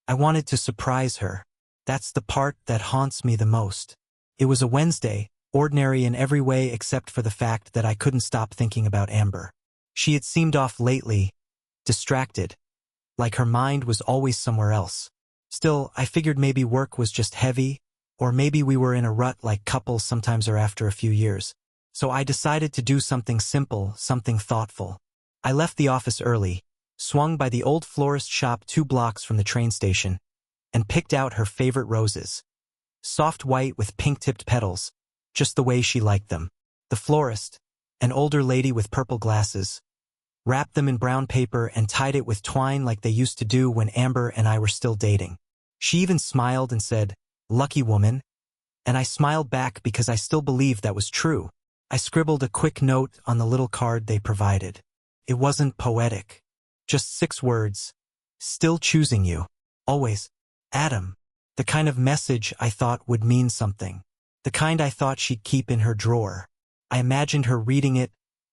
I wanted to surprise her. That's the part that haunts me the most. It was a Wednesday, ordinary in every way except for the fact that I couldn't stop thinking about Amber. She had seemed off lately, distracted, like her mind was always somewhere else. Still, I figured maybe work was just heavy, or maybe we were in a rut like couples sometimes are after a few years. So I decided to do something simple, something thoughtful. I left the office early, swung by the old florist shop 2 blocks from the train station, and picked out her favorite roses. Soft white with pink-tipped petals, just the way she liked them. The florist, an older lady with purple glasses, wrapped them in brown paper and tied it with twine like they used to do when Amber and I were still dating. She even smiled and said, "Lucky woman," and I smiled back because I still believed that was true. I scribbled a quick note on the little card they provided. It wasn't poetic. Just 6 words. "Still choosing you. Always. Adam." The kind of message I thought would mean something. The kind I thought she'd keep in her drawer. I imagined her reading it,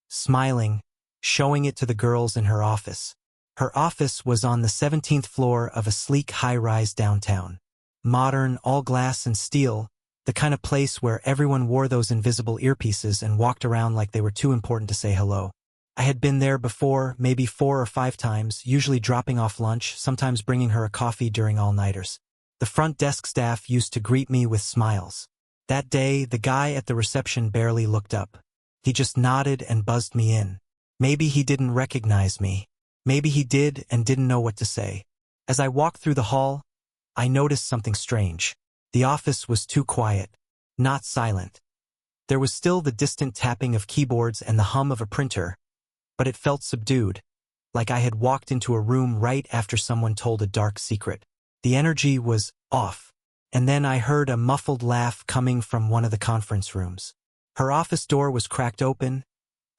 smiling, showing it to the girls in her office. Her office was on the 17th floor of a sleek high-rise downtown. Modern, all glass and steel, the kind of place where everyone wore those invisible earpieces and walked around like they were too important to say hello. I had been there before, maybe 4 or 5 times, usually dropping off lunch, sometimes bringing her a coffee during all-nighters. The front desk staff used to greet me with smiles. That day, the guy at the reception barely looked up. He just nodded and buzzed me in. Maybe he didn't recognize me. Maybe he did and didn't know what to say. As I walked through the hall, I noticed something strange. The office was too quiet, not silent. There was still the distant tapping of keyboards and the hum of a printer, but it felt subdued, like I had walked into a room right after someone told a dark secret. The energy was off, and then I heard a muffled laugh coming from one of the conference rooms. Her office door was cracked open,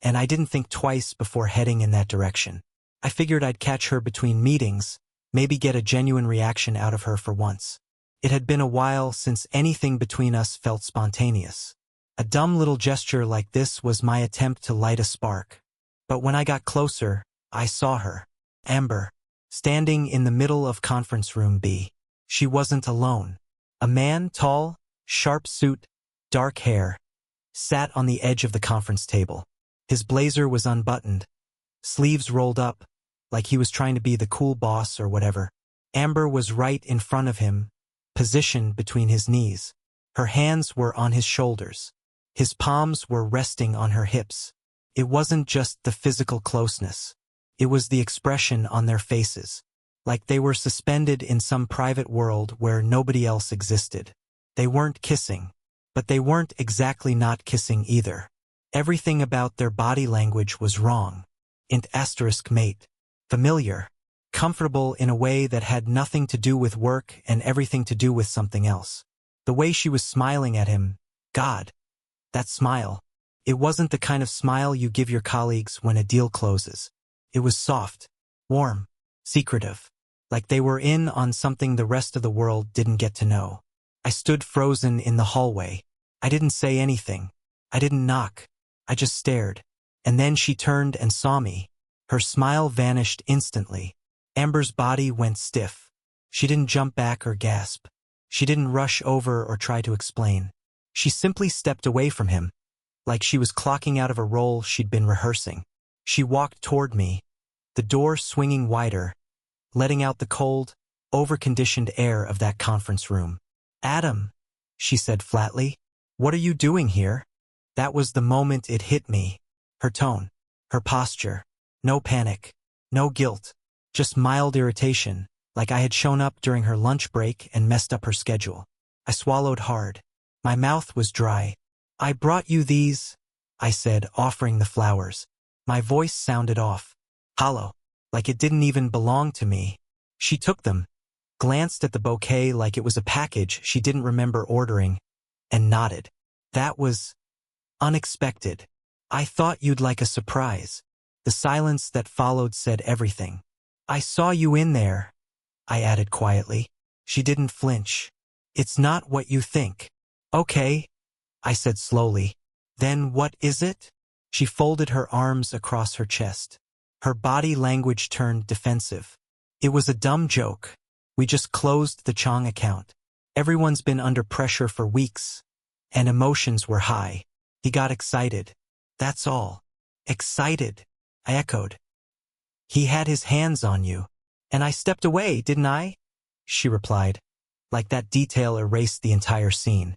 and I didn't think twice before heading in that direction. I figured I'd catch her between meetings, maybe get a genuine reaction out of her for once. It had been a while since anything between us felt spontaneous. A dumb little gesture like this was my attempt to light a spark. But when I got closer, I saw her, Amber, standing in the middle of conference room B. She wasn't alone. A man, tall, sharp suit, dark hair, sat on the edge of the conference table. His blazer was unbuttoned, sleeves rolled up, like he was trying to be the cool boss or whatever. Amber was right in front of him, positioned between his knees. Her hands were on his shoulders. His palms were resting on her hips. It wasn't just the physical closeness. It was the expression on their faces, like they were suspended in some private world where nobody else existed. They weren't kissing, but they weren't exactly not kissing either. Everything about their body language was wrong. Mate. Familiar. Comfortable in a way that had nothing to do with work and everything to do with something else. The way she was smiling at him, God, that smile. It wasn't the kind of smile you give your colleagues when a deal closes. It was soft, warm, secretive, like they were in on something the rest of the world didn't get to know. I stood frozen in the hallway. I didn't say anything. I didn't knock. I just stared. And then she turned and saw me. Her smile vanished instantly. Amber's body went stiff. She didn't jump back or gasp. She didn't rush over or try to explain. She simply stepped away from him, like she was clocking out of a role she'd been rehearsing. She walked toward me, the door swinging wider, letting out the cold, over-conditioned air of that conference room. "Adam," she said flatly, "what are you doing here?" That was the moment it hit me. Her tone, her posture. No panic, no guilt, just mild irritation, like I had shown up during her lunch break and messed up her schedule. I swallowed hard. My mouth was dry. "I brought you these," I said, offering the flowers. My voice sounded off, hollow, like it didn't even belong to me. She took them, glanced at the bouquet like it was a package she didn't remember ordering, and nodded. "That was unexpected. I thought you'd like a surprise." The silence that followed said everything. "I saw you in there," I added quietly. She didn't flinch. "It's not what you think." "Okay," I said slowly. "Then what is it?" She folded her arms across her chest. Her body language turned defensive. "It was a dumb joke. We just closed the Chang account. Everyone's been under pressure for weeks, and emotions were high. He got excited. That's all. Excited, I echoed. He had his hands on you. And I stepped away, didn't I? She replied. Like that detail erased the entire scene.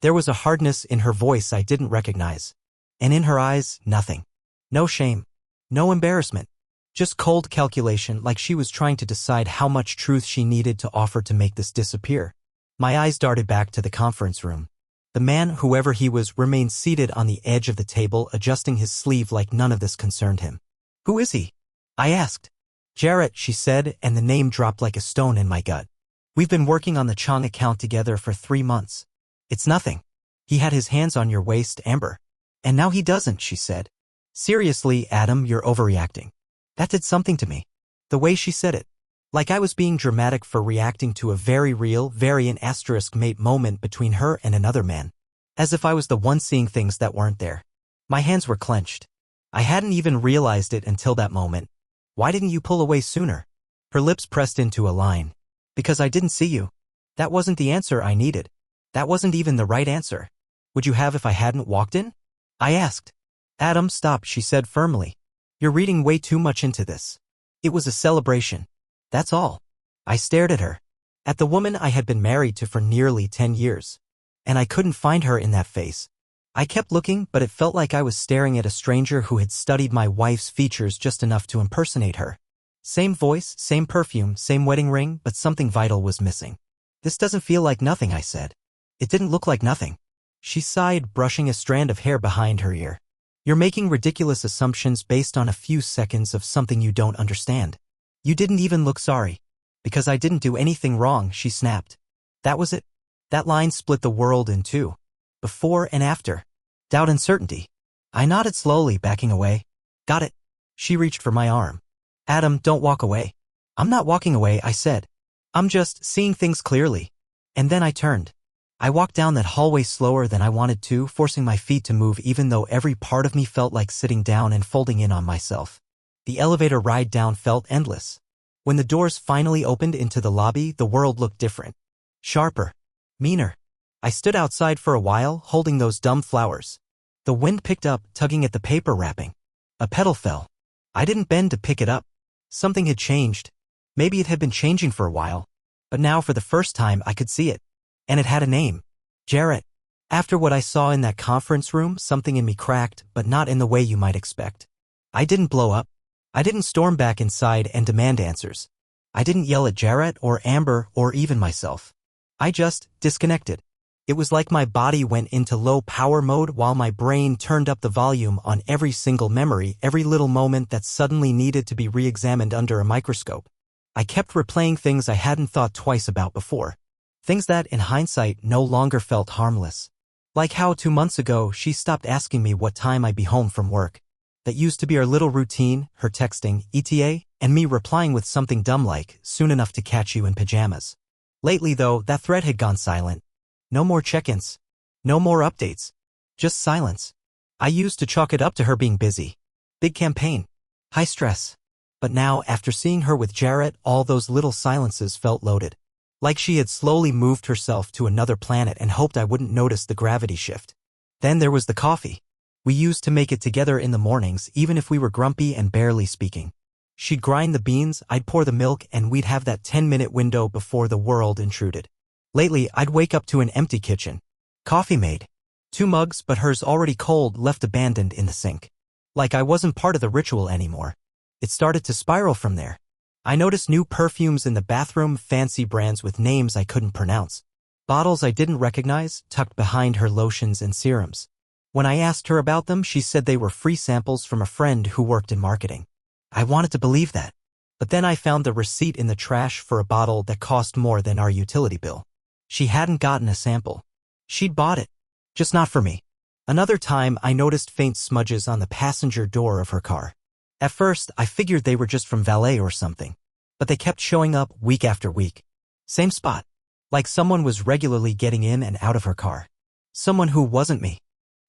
There was a hardness in her voice I didn't recognize. And in her eyes, nothing. No shame. No embarrassment. Just cold calculation, like she was trying to decide how much truth she needed to offer to make this disappear. My eyes darted back to the conference room. The man, whoever he was, remained seated on the edge of the table, adjusting his sleeve like none of this concerned him. Who is he? I asked. Jarrett, she said, and the name dropped like a stone in my gut. We've been working on the Chang account together for 3 months. It's nothing. He had his hands on your waist, Amber. And now he doesn't, she said. Seriously, Adam, you're overreacting. That did something to me. The way she said it. Like I was being dramatic for reacting to a very real, very an asterisk mate moment between her and another man. As if I was the one seeing things that weren't there. My hands were clenched. I hadn't even realized it until that moment. Why didn't you pull away sooner? Her lips pressed into a line. Because I didn't see you. That wasn't the answer I needed. That wasn't even the right answer. Would you have if I hadn't walked in? I asked. Adam, stop, she said firmly. You're reading way too much into this. It was a celebration. That's all. I stared at her. At the woman I had been married to for nearly 10 years. And I couldn't find her in that face. I kept looking, but it felt like I was staring at a stranger who had studied my wife's features just enough to impersonate her. Same voice, same perfume, same wedding ring, but something vital was missing. This doesn't feel like nothing, I said. It didn't look like nothing. She sighed, brushing a strand of hair behind her ear. You're making ridiculous assumptions based on a few seconds of something you don't understand. You didn't even look sorry. Because I didn't do anything wrong, she snapped. That was it. That line split the world in two. Before and after. Doubt and certainty. I nodded slowly, backing away. Got it. She reached for my arm. Adam, don't walk away. I'm not walking away, I said. I'm just seeing things clearly. And then I turned. I walked down that hallway slower than I wanted to, forcing my feet to move even though every part of me felt like sitting down and folding in on myself. The elevator ride down felt endless. When the doors finally opened into the lobby, the world looked different. Sharper. Meaner. I stood outside for a while, holding those dumb flowers. The wind picked up, tugging at the paper wrapping. A petal fell. I didn't bend to pick it up. Something had changed. Maybe it had been changing for a while. But now for the first time I could see it. And it had a name. Jarrett. After what I saw in that conference room, something in me cracked, but not in the way you might expect. I didn't blow up. I didn't storm back inside and demand answers. I didn't yell at Jarrett or Amber or even myself. I just disconnected. It was like my body went into low power mode while my brain turned up the volume on every single memory, every little moment that suddenly needed to be re-examined under a microscope. I kept replaying things I hadn't thought twice about before. Things that, in hindsight, no longer felt harmless. Like how 2 months ago she stopped asking me what time I'd be home from work. That used to be our little routine, her texting, ETA, and me replying with something dumb like, soon enough to catch you in pajamas. Lately though, that thread had gone silent. No more check-ins. No more updates. Just silence. I used to chalk it up to her being busy. Big campaign. High stress. But now, after seeing her with Jarrett, all those little silences felt loaded. Like she had slowly moved herself to another planet and hoped I wouldn't notice the gravity shift. Then there was the coffee. We used to make it together in the mornings, even if we were grumpy and barely speaking. She'd grind the beans, I'd pour the milk, and we'd have that 10-minute window before the world intruded. Lately, I'd wake up to an empty kitchen. Coffee made. 2 mugs, but hers already cold, left abandoned in the sink. Like I wasn't part of the ritual anymore. It started to spiral from there. I noticed new perfumes in the bathroom, fancy brands with names I couldn't pronounce. Bottles I didn't recognize, tucked behind her lotions and serums. When I asked her about them, she said they were free samples from a friend who worked in marketing. I wanted to believe that. But then I found the receipt in the trash for a bottle that cost more than our utility bill. She hadn't gotten a sample. She'd bought it. Just not for me. Another time, I noticed faint smudges on the passenger door of her car. At first, I figured they were just from valet or something. But they kept showing up week after week. Same spot. Like someone was regularly getting in and out of her car. Someone who wasn't me.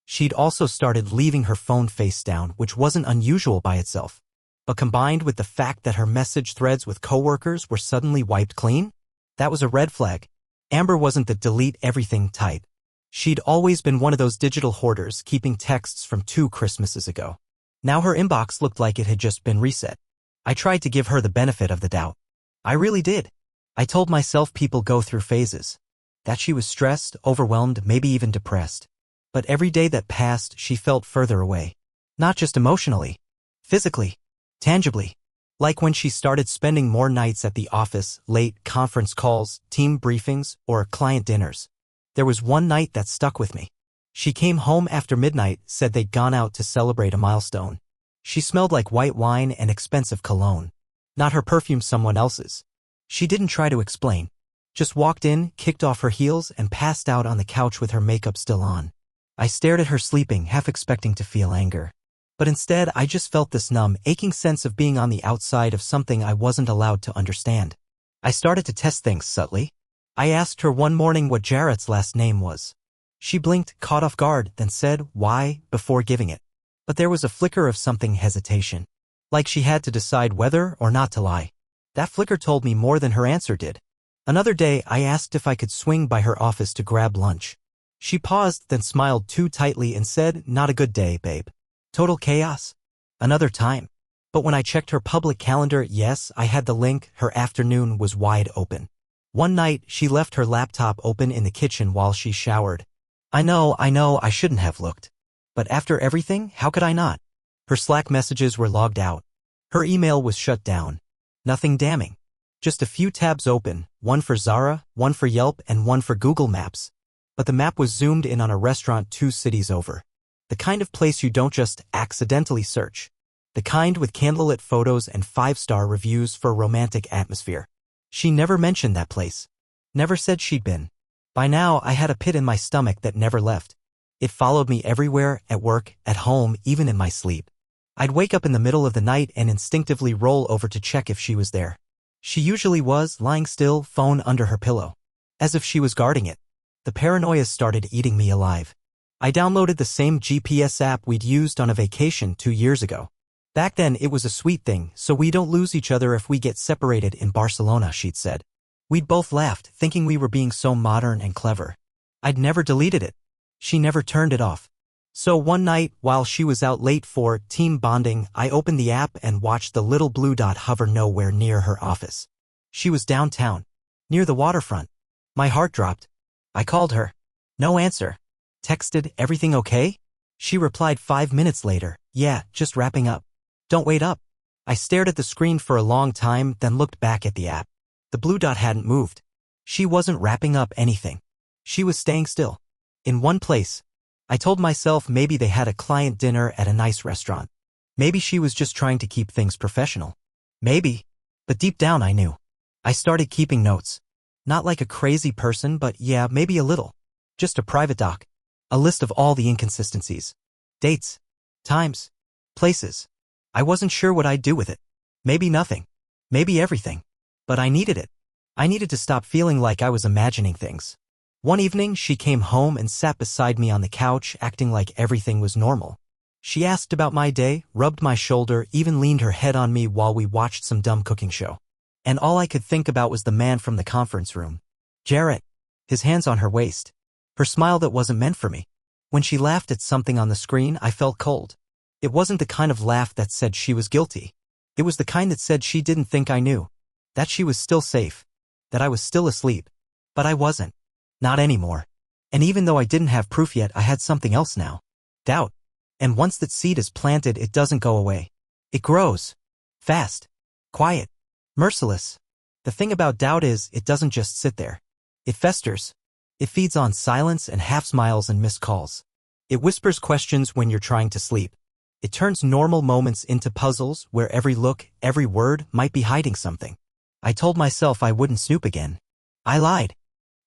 She'd also started leaving her phone face down, which wasn't unusual by itself. But combined with the fact that her message threads with coworkers were suddenly wiped clean, That was a red flag. Amber wasn't the delete everything type. She'd always been one of those digital hoarders keeping texts from 2 Christmases ago. Now her inbox looked like it had just been reset. I tried to give her the benefit of the doubt. I really did. I told myself people go through phases. That she was stressed, overwhelmed, maybe even depressed. But every day that passed, she felt further away. Not just emotionally. Physically. Tangibly. Like when she started spending more nights at the office, late conference calls, team briefings, or client dinners. There was one night that stuck with me. She came home after midnight, said they'd gone out to celebrate a milestone. She smelled like white wine and expensive cologne. Not her perfume, someone else's. She didn't try to explain. Just walked in, kicked off her heels, and passed out on the couch with her makeup still on. I stared at her sleeping, half expecting to feel anger. But instead, I just felt this numb, aching sense of being on the outside of something I wasn't allowed to understand. I started to test things subtly. I asked her one morning what Jarrett's last name was. She blinked, caught off guard, then said, "Why?" before giving it. But there was a flicker of something hesitation. Like she had to decide whether or not to lie. That flicker told me more than her answer did. Another day, I asked if I could swing by her office to grab lunch. She paused, then smiled too tightly and said, "Not a good day, babe. Total chaos. Another time." But when I checked her public calendar, yes, I had the link. Her afternoon was wide open. One night, she left her laptop open in the kitchen while she showered. I know, I shouldn't have looked. But after everything, how could I not? Her Slack messages were logged out. Her email was shut down. Nothing damning. Just a few tabs open, one for Zara, one for Yelp, and one for Google Maps. But the map was zoomed in on a restaurant 2 cities over. The kind of place you don't just accidentally search. The kind with candlelit photos and 5-star reviews for romantic atmosphere. She never mentioned that place. Never said she'd been. By now, I had a pit in my stomach that never left. It followed me everywhere, at work, at home, even in my sleep. I'd wake up in the middle of the night and instinctively roll over to check if she was there. She usually was, lying still, phone under her pillow. As if she was guarding it. The paranoia started eating me alive. I downloaded the same GPS app we'd used on a vacation 2 years ago. Back then, it was a sweet thing, so we don't lose each other if we get separated in Barcelona, she'd said. We'd both laughed, thinking we were being so modern and clever. I'd never deleted it. She never turned it off. So one night, while she was out late for team bonding, I opened the app and watched the little blue dot hover nowhere near her office. She was downtown, near the waterfront. My heart dropped. I called her. No answer. Texted, "Everything okay?" She replied 5 minutes later, "Yeah, just wrapping up." Don't wait up. I stared at the screen for a long time, then looked back at the app. The blue dot hadn't moved. She wasn't wrapping up anything. She was staying still. In one place. I told myself maybe they had a client dinner at a nice restaurant. Maybe she was just trying to keep things professional. Maybe. But deep down I knew. I started keeping notes. Not like a crazy person, but yeah, maybe a little. Just a private doc. A list of all the inconsistencies. Dates. Times. Places. I wasn't sure what I'd do with it. Maybe nothing. Maybe everything. But I needed it. I needed to stop feeling like I was imagining things. One evening, she came home and sat beside me on the couch, acting like everything was normal. She asked about my day, rubbed my shoulder, even leaned her head on me while we watched some dumb cooking show. And all I could think about was the man from the conference room. Jarrett. His hands on her waist. Her smile that wasn't meant for me. When she laughed at something on the screen, I felt cold. It wasn't the kind of laugh that said she was guilty. It was the kind that said she didn't think I knew. That she was still safe. That I was still asleep. But I wasn't. Not anymore. And even though I didn't have proof yet, I had something else now. Doubt. And once that seed is planted, it doesn't go away. It grows. Fast. Quiet. Merciless. The thing about doubt is, it doesn't just sit there. It festers. It feeds on silence and half smiles and missed calls. It whispers questions when you're trying to sleep. It turns normal moments into puzzles where every look, every word might be hiding something. I told myself I wouldn't snoop again. I lied.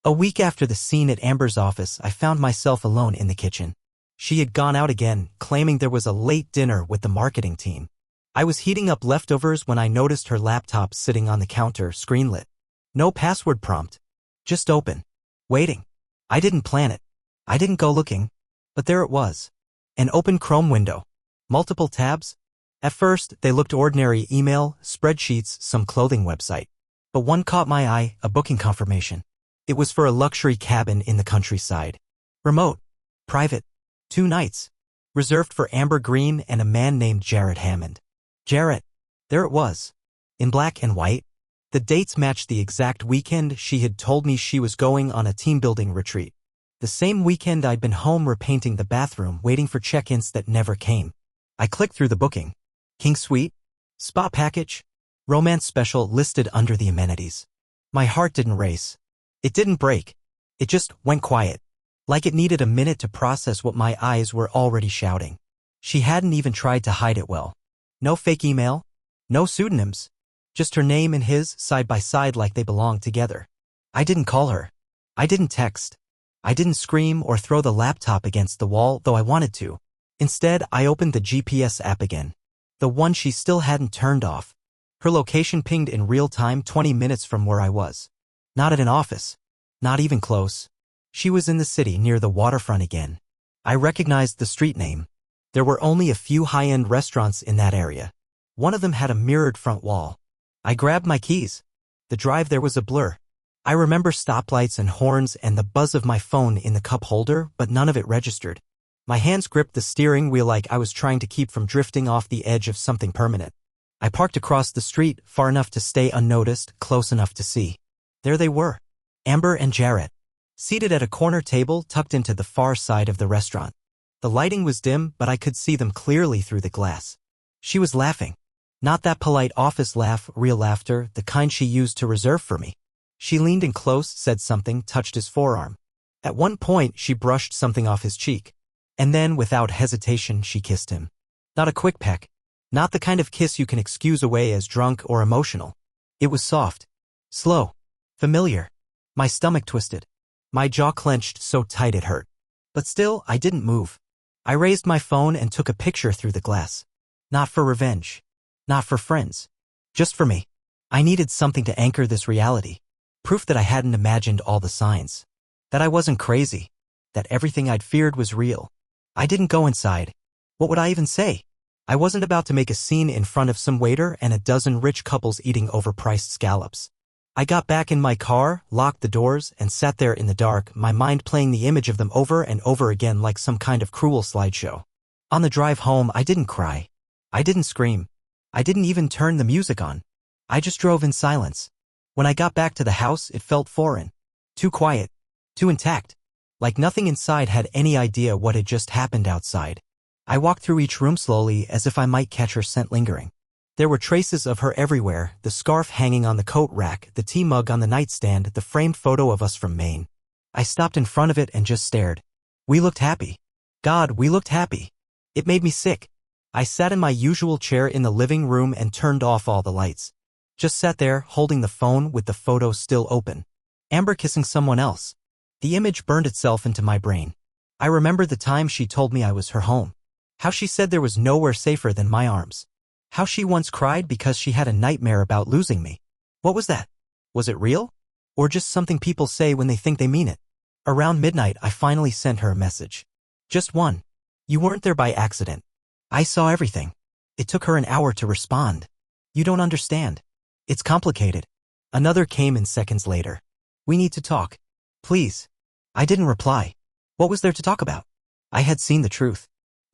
A week after the scene at Amber's office, I found myself alone in the kitchen. She had gone out again, claiming there was a late dinner with the marketing team. I was heating up leftovers when I noticed her laptop sitting on the counter, screen lit. No password prompt. Just open. Waiting. I didn't plan it. I didn't go looking. But there it was. An open Chrome window. Multiple tabs. At first, they looked ordinary: email, spreadsheets, some clothing website. But one caught my eye, a booking confirmation. It was for a luxury cabin in the countryside. Remote. Private. 2 nights. Reserved for Amber Green and a man named Jarrett Hammond. Jarrett. There it was. In black and white. The dates matched the exact weekend she had told me she was going on a team-building retreat. The same weekend I'd been home repainting the bathroom, waiting for check-ins that never came. I clicked through the booking. King Suite. Spa package. Romance special listed under the amenities. My heart didn't race. It didn't break. It just went quiet. Like it needed a minute to process what my eyes were already shouting. She hadn't even tried to hide it well. No fake email. No pseudonyms. Just her name and his, side by side like they belonged together. I didn't call her. I didn't text. I didn't scream or throw the laptop against the wall, though I wanted to. Instead, I opened the GPS app again. The one she still hadn't turned off. Her location pinged in real time 20 minutes from where I was. Not at an office. Not even close. She was in the city near the waterfront again. I recognized the street name. There were only a few high-end restaurants in that area. One of them had a mirrored front wall. I grabbed my keys. The drive there was a blur. I remember stoplights and horns and the buzz of my phone in the cup holder, but none of it registered. My hands gripped the steering wheel like I was trying to keep from drifting off the edge of something permanent. I parked across the street, far enough to stay unnoticed, close enough to see. There they were. Amber and Jarrett. Seated at a corner table tucked into the far side of the restaurant. The lighting was dim, but I could see them clearly through the glass. She was laughing. Not that polite office laugh, real laughter, the kind she used to reserve for me. She leaned in close, said something, touched his forearm. At one point, she brushed something off his cheek. And then, without hesitation, she kissed him. Not a quick peck. Not the kind of kiss you can excuse away as drunk or emotional. It was soft. Slow. Familiar. My stomach twisted. My jaw clenched so tight it hurt. But still, I didn't move. I raised my phone and took a picture through the glass. Not for revenge. Not for friends. Just for me. I needed something to anchor this reality. Proof that I hadn't imagined all the signs. That I wasn't crazy. That everything I'd feared was real. I didn't go inside. What would I even say? I wasn't about to make a scene in front of some waiter and a dozen rich couples eating overpriced scallops. I got back in my car, locked the doors, and sat there in the dark, my mind playing the image of them over and over again like some kind of cruel slideshow. On the drive home, I didn't cry. I didn't scream. I didn't even turn the music on. I just drove in silence. When I got back to the house, it felt foreign. Too quiet. Too intact. Like nothing inside had any idea what had just happened outside. I walked through each room slowly as if I might catch her scent lingering. There were traces of her everywhere, the scarf hanging on the coat rack, the tea mug on the nightstand, the framed photo of us from Maine. I stopped in front of it and just stared. We looked happy. God, we looked happy. It made me sick. I sat in my usual chair in the living room and turned off all the lights. Just sat there, holding the phone with the photo still open. Amber kissing someone else. The image burned itself into my brain. I remembered the time she told me I was her home. How she said there was nowhere safer than my arms. How she once cried because she had a nightmare about losing me. What was that? Was it real? Or just something people say when they think they mean it? Around midnight, I finally sent her a message. Just one. You weren't there by accident. I saw everything. It took her an hour to respond. You don't understand. It's complicated. Another came in seconds later. We need to talk. Please. I didn't reply. What was there to talk about? I had seen the truth.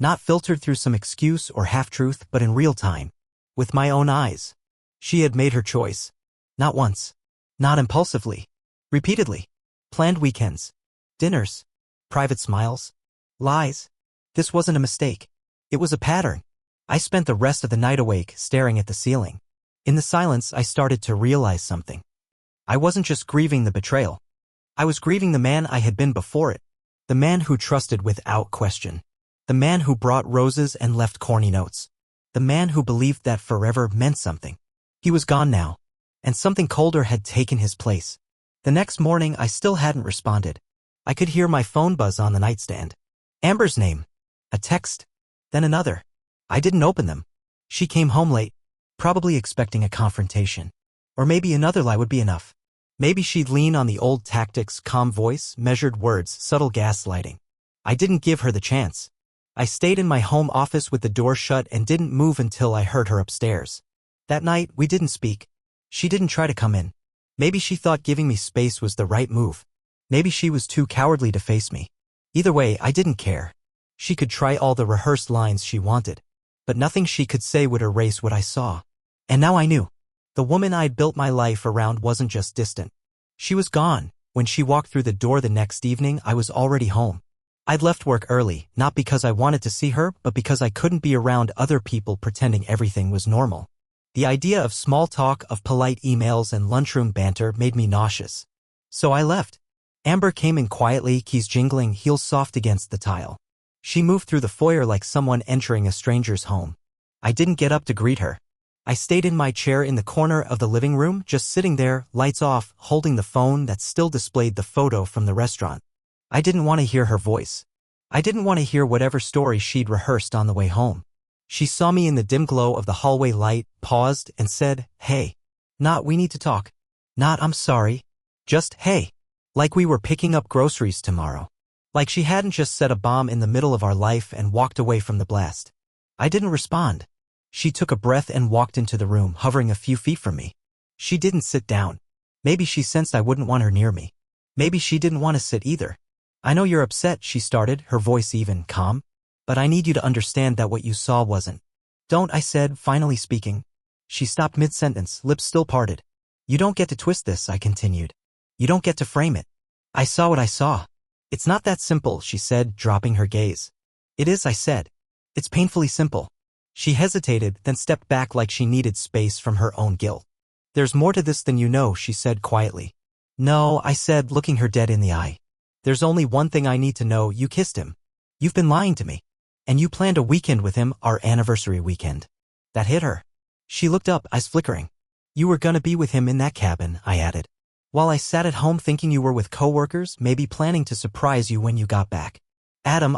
Not filtered through some excuse or half-truth, but in real time. With my own eyes. She had made her choice. Not once. Not impulsively. Repeatedly. Planned weekends. Dinners. Private smiles. Lies. This wasn't a mistake. It was a pattern. I spent the rest of the night awake, staring at the ceiling. In the silence, I started to realize something. I wasn't just grieving the betrayal. I was grieving the man I had been before it. The man who trusted without question. The man who brought roses and left corny notes. The man who believed that forever meant something. He was gone now, and something colder had taken his place. The next morning, I still hadn't responded. I could hear my phone buzz on the nightstand. Amber's name. A text. Then another. I didn't open them. She came home late, probably expecting a confrontation. Or maybe another lie would be enough. Maybe she'd lean on the old tactics, calm voice, measured words, subtle gaslighting. I didn't give her the chance. I stayed in my home office with the door shut and didn't move until I heard her upstairs. That night, we didn't speak. She didn't try to come in. Maybe she thought giving me space was the right move. Maybe she was too cowardly to face me. Either way, I didn't care. She could try all the rehearsed lines she wanted, but nothing she could say would erase what I saw. And now I knew. The woman I'd built my life around wasn't just distant. She was gone. When she walked through the door the next evening, I was already home. I'd left work early, not because I wanted to see her, but because I couldn't be around other people pretending everything was normal. The idea of small talk, of polite emails and lunchroom banter made me nauseous. So I left. Amber came in quietly, keys jingling, heels soft against the tile. She moved through the foyer like someone entering a stranger's home. I didn't get up to greet her. I stayed in my chair in the corner of the living room, just sitting there, lights off, holding the phone that still displayed the photo from the restaurant. I didn't want to hear her voice. I didn't want to hear whatever story she'd rehearsed on the way home. She saw me in the dim glow of the hallway light, paused, and said, "Hey." Not "we need to talk." Not "I'm sorry." Just "hey." Like we were picking up groceries tomorrow. Like she hadn't just set a bomb in the middle of our life and walked away from the blast. I didn't respond. She took a breath and walked into the room, hovering a few feet from me. She didn't sit down. Maybe she sensed I wouldn't want her near me. Maybe she didn't want to sit either. "I know you're upset," she started, her voice even, calm. "But I need you to understand that what you saw wasn't." "Don't," I said, finally speaking. She stopped mid-sentence, lips still parted. "You don't get to twist this," I continued. "You don't get to frame it. I saw what I saw." "It's not that simple," she said, dropping her gaze. "It is," I said. "It's painfully simple." She hesitated, then stepped back like she needed space from her own guilt. "There's more to this than you know," she said quietly. "No," I said, looking her dead in the eye. "There's only one thing I need to know. You kissed him. You've been lying to me. And you planned a weekend with him, our anniversary weekend." That hit her. She looked up, eyes flickering. "You were gonna be with him in that cabin," I added. "While I sat at home thinking you were with coworkers, maybe planning to surprise you when you got back." "Adam,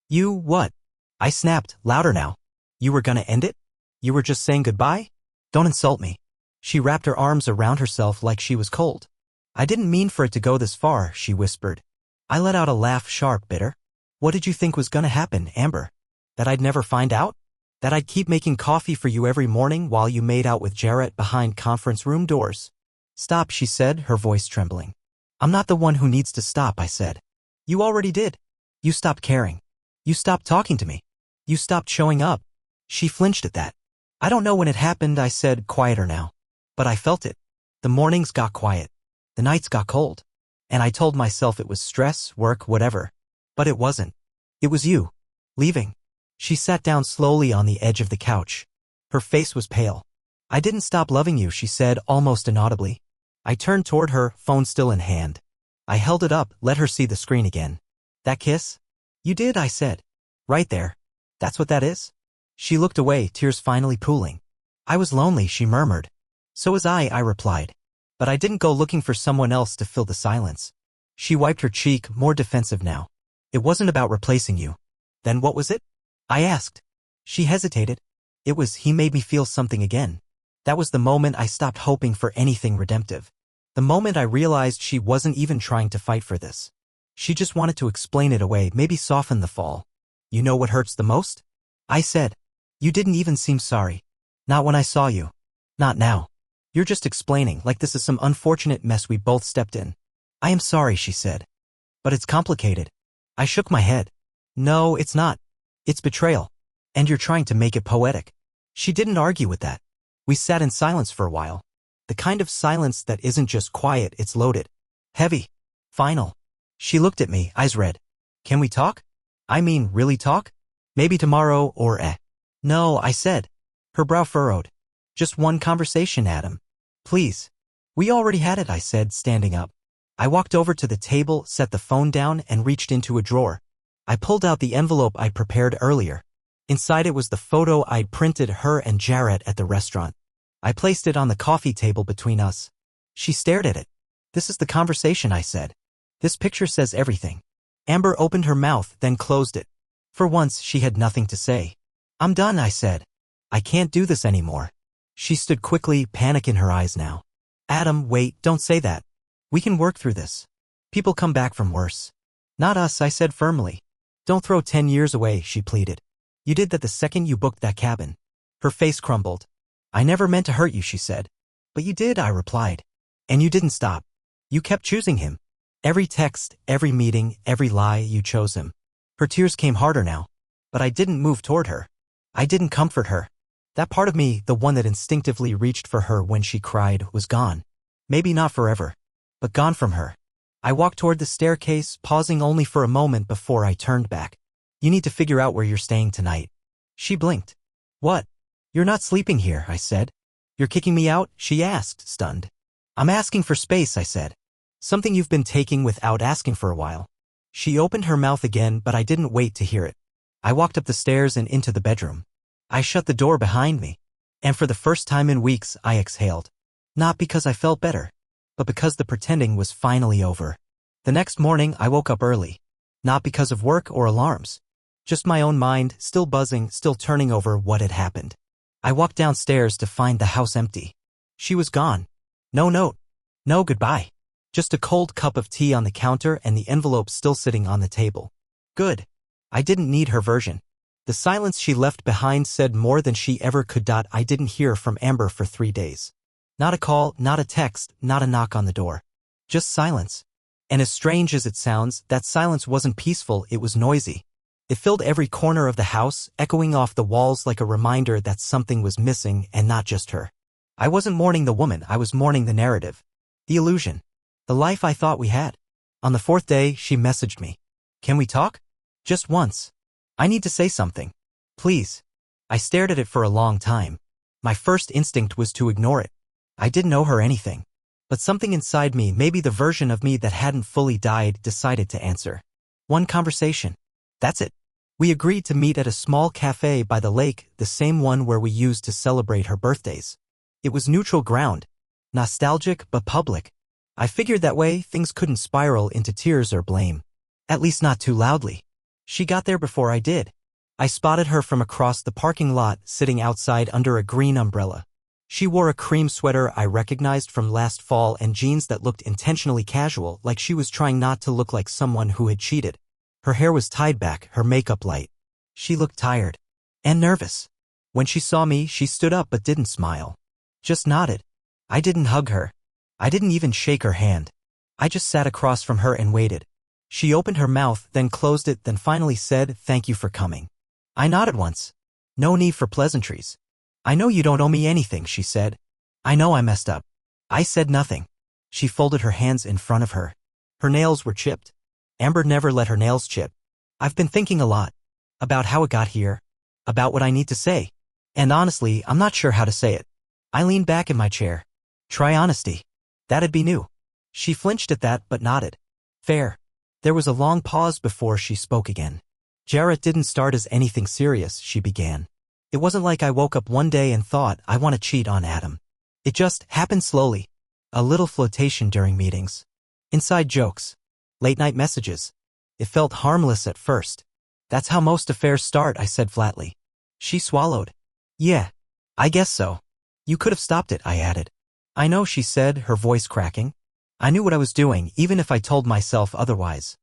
you, what?" I snapped, louder now. "You were gonna end it? You were just saying goodbye? Don't insult me." She wrapped her arms around herself like she was cold. "I didn't mean for it to go this far," she whispered. I let out a laugh, sharp, bitter. "What did you think was gonna happen, Amber? That I'd never find out? That I'd keep making coffee for you every morning while you made out with Jarrett behind conference room doors?" "Stop," she said, her voice trembling. "I'm not the one who needs to stop," I said. "You already did. You stopped caring. You stopped talking to me. You stopped showing up." She flinched at that. "I don't know when it happened," I said, quieter now. "But I felt it. The mornings got quiet. The nights got cold. And I told myself it was stress, work, whatever. But it wasn't. It was you. Leaving." She sat down slowly on the edge of the couch. Her face was pale. "I didn't stop loving you," she said, almost inaudibly. I turned toward her, phone still in hand. I held it up, let her see the screen again. "That kiss?" "You did," I said. "Right there. That's what that is?" She looked away, tears finally pooling. "I was lonely," she murmured. "So was I replied. But I didn't go looking for someone else to fill the silence." She wiped her cheek, more defensive now. "It wasn't about replacing you." "Then what was it?" I asked. She hesitated. "It was he made me feel something again." That was the moment I stopped hoping for anything redemptive. The moment I realized she wasn't even trying to fight for this. She just wanted to explain it away, maybe soften the fall. "You know what hurts the most?" I said. "You didn't even seem sorry. Not when I saw you. Not now. You're just explaining like this is some unfortunate mess we both stepped in." "I am sorry," she said. "But it's complicated." I shook my head. "No, it's not. It's betrayal. And you're trying to make it poetic." She didn't argue with that. We sat in silence for a while. The kind of silence that isn't just quiet, it's loaded. Heavy. Final. She looked at me, eyes red. "Can we talk? I mean, really talk? Maybe tomorrow or No," I said. Her brow furrowed. "Just one conversation, Adam. Please." "We already had it," I said, standing up. I walked over to the table, set the phone down, and reached into a drawer. I pulled out the envelope I'd prepared earlier. Inside it was the photo I'd printed her and Jarrett at the restaurant. I placed it on the coffee table between us. She stared at it. "This is the conversation," I said. "This picture says everything." Amber opened her mouth, then closed it. For once, she had nothing to say. "I'm done," I said. "I can't do this anymore." She stood quickly, panic in her eyes now. "Adam, wait, don't say that. We can work through this. People come back from worse." "Not us," I said firmly. "Don't throw 10 years away," she pleaded. "You did that the second you booked that cabin." Her face crumbled. "I never meant to hurt you," she said. "But you did," I replied. And you didn't stop. You kept choosing him. Every text, every meeting, every lie, you chose him. Her tears came harder now. But I didn't move toward her. I didn't comfort her. That part of me, the one that instinctively reached for her when she cried, was gone. Maybe not forever, but gone from her. I walked toward the staircase, pausing only for a moment before I turned back. You need to figure out where you're staying tonight. She blinked. What? You're not sleeping here, I said. You're kicking me out? She asked, stunned. I'm asking for space, I said. Something you've been taking without asking for a while. She opened her mouth again, but I didn't wait to hear it. I walked up the stairs and into the bedroom. I shut the door behind me. And for the first time in weeks, I exhaled. Not because I felt better, but because the pretending was finally over. The next morning, I woke up early. Not because of work or alarms. Just my own mind, still buzzing, still turning over what had happened. I walked downstairs to find the house empty. She was gone. No note. No goodbye. Just a cold cup of tea on the counter and the envelope still sitting on the table. Good. I didn't need her version. The silence she left behind said more than she ever could. I didn't hear from Amber for 3 days. Not a call, not a text, not a knock on the door. Just silence. And as strange as it sounds, that silence wasn't peaceful, it was noisy. It filled every corner of the house, echoing off the walls like a reminder that something was missing and not just her. I wasn't mourning the woman, I was mourning the narrative. The illusion. The life I thought we had. On the 4th day, she messaged me. Can we talk? Just once. I need to say something. Please. I stared at it for a long time. My first instinct was to ignore it. I didn't owe her anything. But something inside me, maybe the version of me that hadn't fully died, decided to answer. One conversation. That's it. We agreed to meet at a small cafe by the lake, the same one where we used to celebrate her birthdays. It was neutral ground. Nostalgic but public. I figured that way things couldn't spiral into tears or blame. At least not too loudly. She got there before I did. I spotted her from across the parking lot, sitting outside under a green umbrella. She wore a cream sweater I recognized from last fall and jeans that looked intentionally casual, like she was trying not to look like someone who had cheated. Her hair was tied back, her makeup light. She looked tired. And nervous. When she saw me, she stood up but didn't smile. Just nodded. I didn't hug her. I didn't even shake her hand. I just sat across from her and waited. She opened her mouth, then closed it, then finally said, "Thank you for coming." I nodded once. No need for pleasantries. "I know you don't owe me anything," she said. "I know I messed up." I said nothing. She folded her hands in front of her. Her nails were chipped. Amber never let her nails chip. I've been thinking a lot. About how it got here. About what I need to say. And honestly, I'm not sure how to say it. I leaned back in my chair. Try honesty. That'd be new. She flinched at that but nodded. Fair. There was a long pause before she spoke again. Jarrett didn't start as anything serious, she began. It wasn't like I woke up one day and thought, I want to cheat on Adam. It just happened slowly. A little flirtation during meetings. Inside jokes. Late-night messages. It felt harmless at first. That's how most affairs start, I said flatly. She swallowed. Yeah. I guess so. You could have stopped it, I added. I know, she said, her voice cracking. I knew what I was doing, even if I told myself otherwise.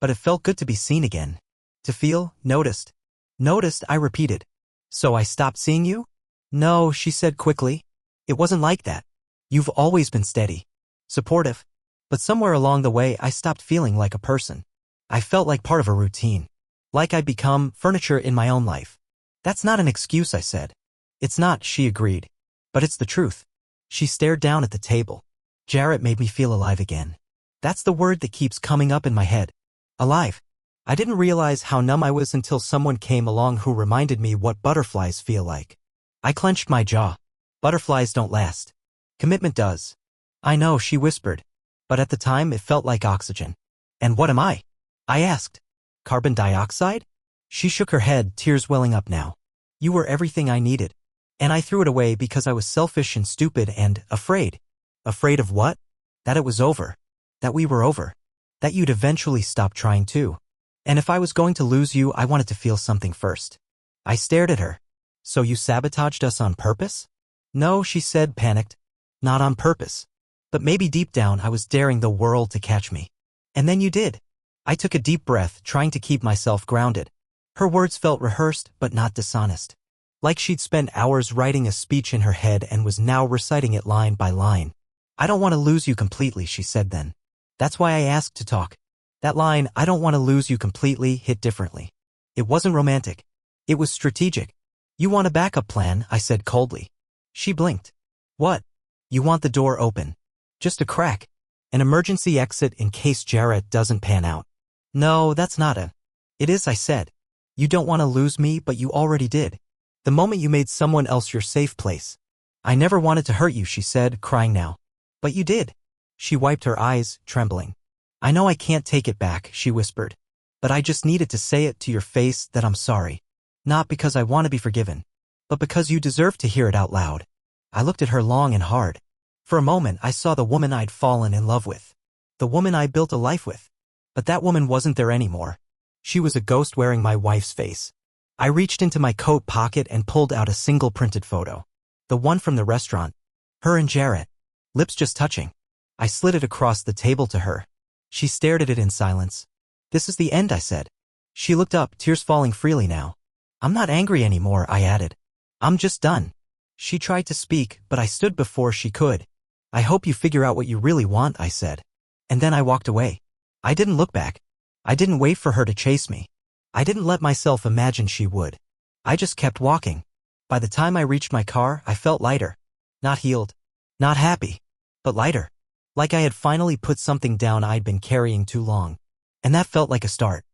But it felt good to be seen again. To feel noticed. Noticed, I repeated. So I stopped seeing you? No, she said quickly. It wasn't like that. You've always been steady. Supportive. But somewhere along the way I stopped feeling like a person. I felt like part of a routine. Like I'd become furniture in my own life. That's not an excuse, I said. It's not, she agreed. But it's the truth. She stared down at the table. Jarrett made me feel alive again. That's the word that keeps coming up in my head. Alive. I didn't realize how numb I was until someone came along who reminded me what butterflies feel like. I clenched my jaw. Butterflies don't last. Commitment does. I know, she whispered. But at the time it felt like oxygen. And what am I? I asked. Carbon dioxide? She shook her head, tears welling up now. You were everything I needed. And I threw it away because I was selfish and stupid and afraid. Afraid of what? That it was over. That we were over. That you'd eventually stop trying too. And if I was going to lose you, I wanted to feel something first. I stared at her. So you sabotaged us on purpose? No, she said, panicked. Not on purpose. But maybe deep down I was daring the world to catch me. And then you did. I took a deep breath, trying to keep myself grounded. Her words felt rehearsed, but not dishonest. Like she'd spent hours writing a speech in her head and was now reciting it line by line. I don't want to lose you completely, she said then. That's why I asked to talk. That line, I don't want to lose you completely, hit differently. It wasn't romantic. It was strategic. You want a backup plan, I said coldly. She blinked. What? You want the door open. Just a crack. An emergency exit in case Jarrett doesn't pan out. No, that's not it. It is, I said. You don't want to lose me, but you already did. The moment you made someone else your safe place. I never wanted to hurt you, she said, crying now. But you did. She wiped her eyes, trembling. I know I can't take it back, she whispered. But I just needed to say it to your face that I'm sorry. Not because I want to be forgiven, but because you deserve to hear it out loud. I looked at her long and hard. For a moment, I saw the woman I'd fallen in love with. The woman I built a life with. But that woman wasn't there anymore. She was a ghost wearing my wife's face. I reached into my coat pocket and pulled out a single printed photo. The one from the restaurant. Her and Jarrett. Lips just touching. I slid it across the table to her. She stared at it in silence. This is the end, I said. She looked up, tears falling freely now. I'm not angry anymore, I added. I'm just done. She tried to speak, but I stood before she could. I hope you figure out what you really want, I said. And then I walked away. I didn't look back. I didn't wait for her to chase me. I didn't let myself imagine she would. I just kept walking. By the time I reached my car, I felt lighter. Not healed. Not happy. But lighter. Like I had finally put something down I'd been carrying too long. And that felt like a start.